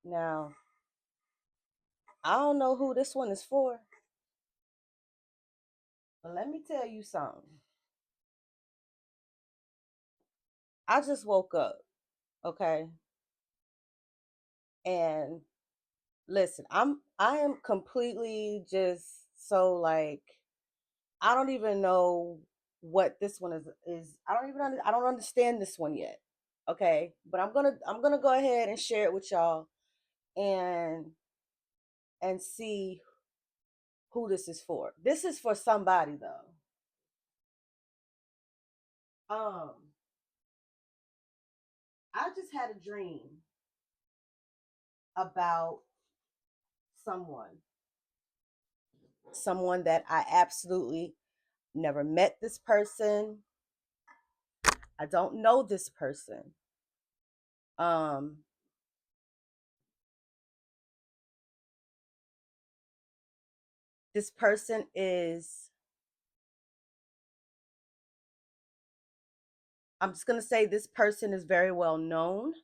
Now, I don't know who this one is for, but let me tell you something. I just woke up, okay? And listen, I am completely just so like I don't even know what this one is. I don't understand this one yet. Okay? But I'm going to go ahead and share it with y'all and see who this is for. This is for somebody though. Um I just had a dream about someone. Someone that I absolutely never met this person. I don't know this person. Um this person is I'm just going to say this person is very well known.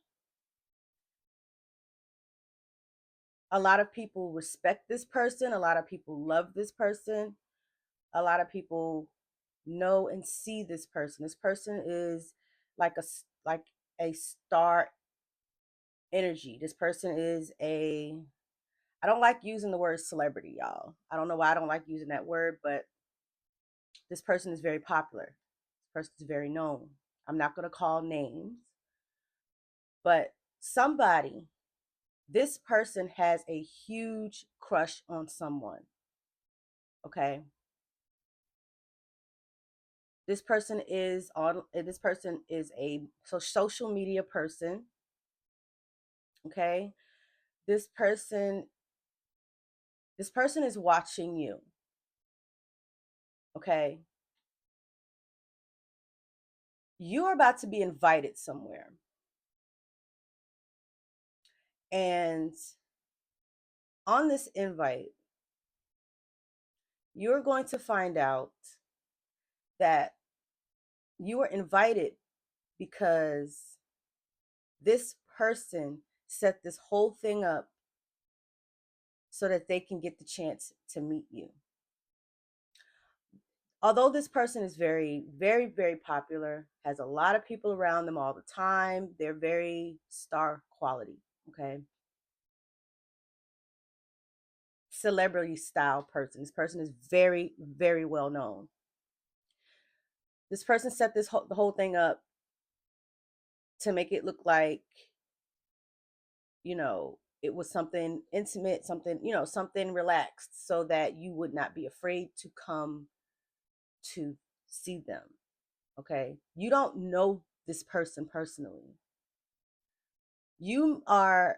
A lot of people respect this person. A lot of people love this person. A lot of people know and see this person. This person is like like a star energy. This person is a I don't like using the word celebrity, y'all. I don't know why I don't like using that word, but this person is very popular. This person is very known. I'm not going to call names, but somebody this person has a huge crush on someone. Okay. This person is a social media person. Okay. This person this person is watching you. Okay. You are about to be invited somewhere. And on this invite, you're going to find out that you were invited because this person set this whole thing up so that they can get the chance to meet you. Although this person is very, very, very popular, has a lot of people around them all the time, they're very star quality, okay? Celebrity style person. This person is very, very well known. This person set the whole thing up to make it look like, it was something intimate, something, something relaxed so that you would not be afraid to come to see them. Okay? You don't know this person personally. You are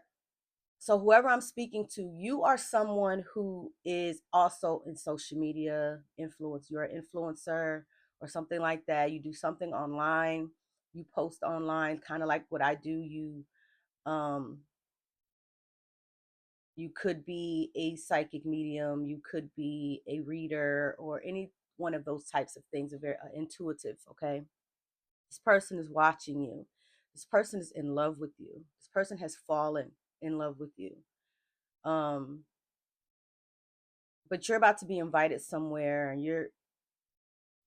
So whoever I'm speaking to, you are someone who is also in social media influence. You're an influencer or something like that. You do something online. You post online, kind of like what I do. Um you could be a psychic medium. You could be a reader or any one of those types of things. A very intuitive. Okay, this person is watching you. This person is in love with you. This person has fallen in love with you. Um, but you're about to be invited somewhere and you're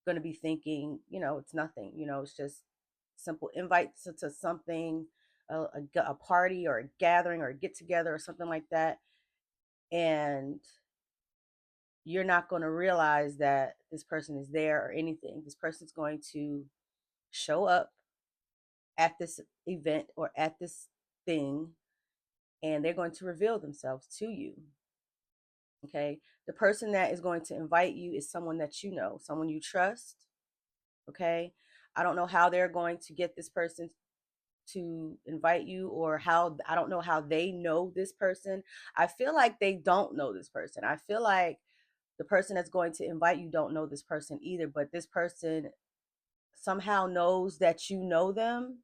going to be thinking, it's nothing, it's just simple invite to something, a party or a gathering or a get together or something like that. And you're not going to realize that this person is there or anything. This person's going to show up at this event or at this thing and they're going to reveal themselves to you. Okay. The person that is going to invite you is someone that you know, someone you trust. Okay. I don't know how they're going to get this person to invite you or I don't know how they know this person. I feel like they don't know this person. I feel like the person that's going to invite you don't know this person either, but this person somehow knows that you know them.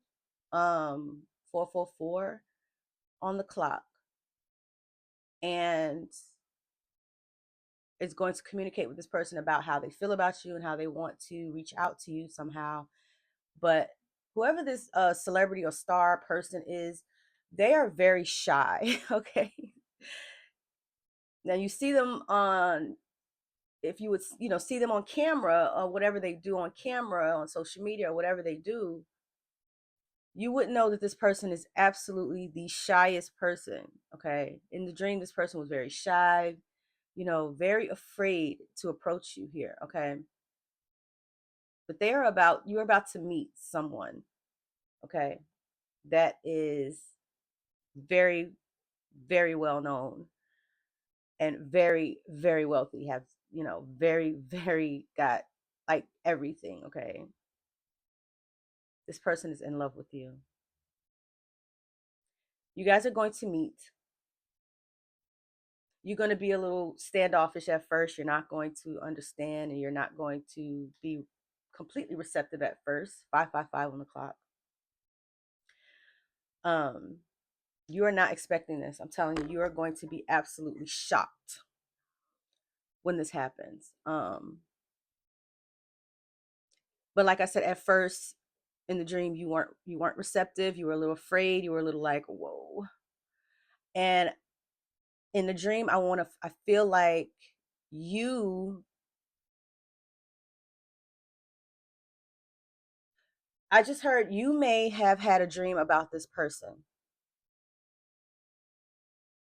444 on the clock, and is going to communicate with this person about how they feel about you and how they want to reach out to you somehow. But whoever this celebrity or star person is, They are very shy. Okay. Now you see them on, if you would, see them on camera or whatever they do on camera, on social media or whatever they do, you wouldn't know that this person is absolutely the shyest person. Okay. In the dream, this person was very shy, very afraid to approach you here. Okay. But you're about to meet someone. Okay. That is very, very well known and very, very wealthy, have, very, very got like everything. Okay. This person is in love with you. You guys are going to meet. You're going to be a little standoffish at first. You're not going to understand and you're not going to be completely receptive at first. 555 on the clock. Um, you are not expecting this. I'm telling you, you are going to be absolutely shocked when this happens. But like I said, at first in the dream, you weren't receptive. You were a little afraid. You were a little like, whoa. And in the dream, I feel like you, I just heard you may have had a dream about this person.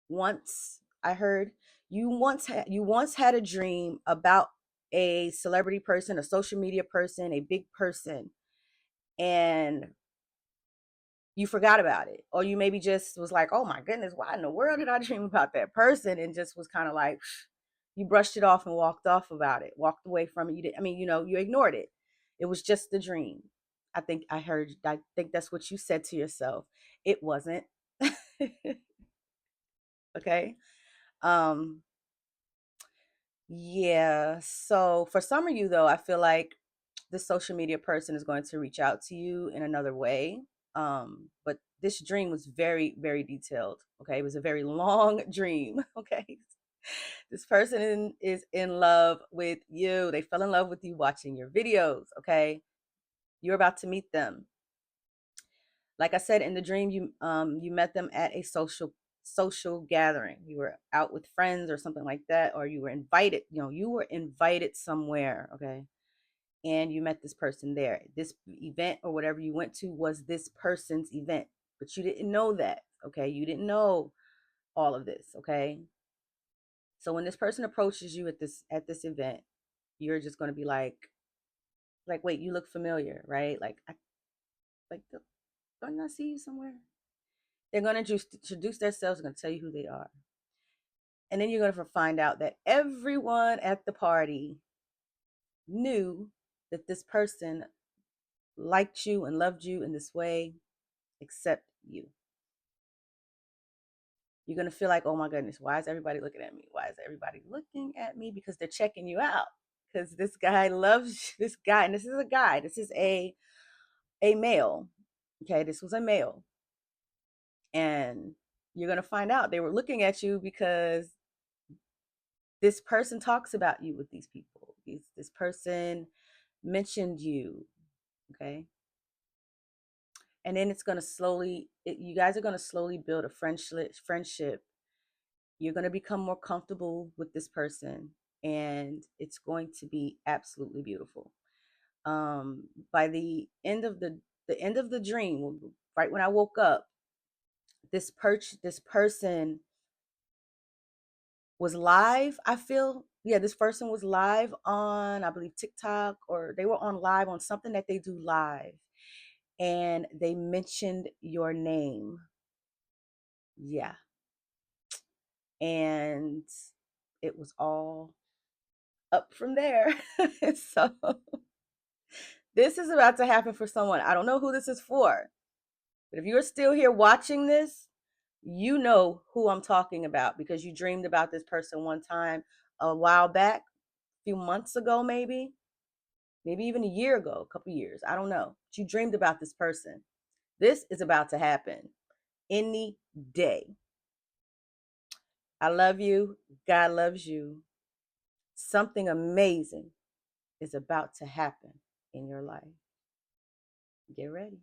Once I heard you once had a dream about a celebrity person, a social media person, a big person, and you forgot about it. Or you maybe just was like, oh my goodness, why in the world did I dream about that person? And just was kind of like, you brushed it off and walked off about it, walked away from it. You didn't, I mean, you ignored it. It was just the dream. I think that's what you said to yourself. It wasn't. Okay. Um, yeah. So for some of you though, I feel like the social media person is going to reach out to you in another way. But this dream was very, very detailed. Okay. It was a very long dream. Okay. This person is in love with you. They fell in love with you watching your videos. Okay. You're about to meet them. Like I said, in the dream, you met them at a social gathering. You were out with friends or something like that, or you were invited. You were invited somewhere. Okay. And you met this person there. This event or whatever you went to was this person's event, but you didn't know that. Okay. You didn't know all of this. Okay. So when this person approaches you at this event, you're just going to be like, wait, you look familiar, right? Like, don't I see you somewhere? They're going to introduce themselves, going to tell you who they are. And then you're going to find out that everyone at the party knew that this person liked you and loved you in this way, except you. You're going to feel like, oh my goodness, why is everybody looking at me? Why is everybody looking at me? Because they're checking you out. Because this guy loves this guy. And this is a guy. This is a male. Okay, this was a male. And you're going to find out they were looking at you because this person talks about you with these people. This person mentioned you. Okay. And then it's going to you guys are going to slowly build a friendship. You're going to become more comfortable with this person, and it's going to be absolutely beautiful. By the end of the dream, right when I woke up, this person was live. I feel, yeah, this person was live on, I believe, TikTok, or they were on live on something that they do live, and they mentioned your name. Yeah. And it was all up from there. So this is about to happen for someone. I don't know who this is for, but if you're still here watching this, you know who I'm talking about because you dreamed about this person one time a while back, a few months ago, maybe even a year ago, a couple years. I don't know. But you dreamed about this person. This is about to happen any day. I love you. God loves you. Something amazing is about to happen in your life. Get ready.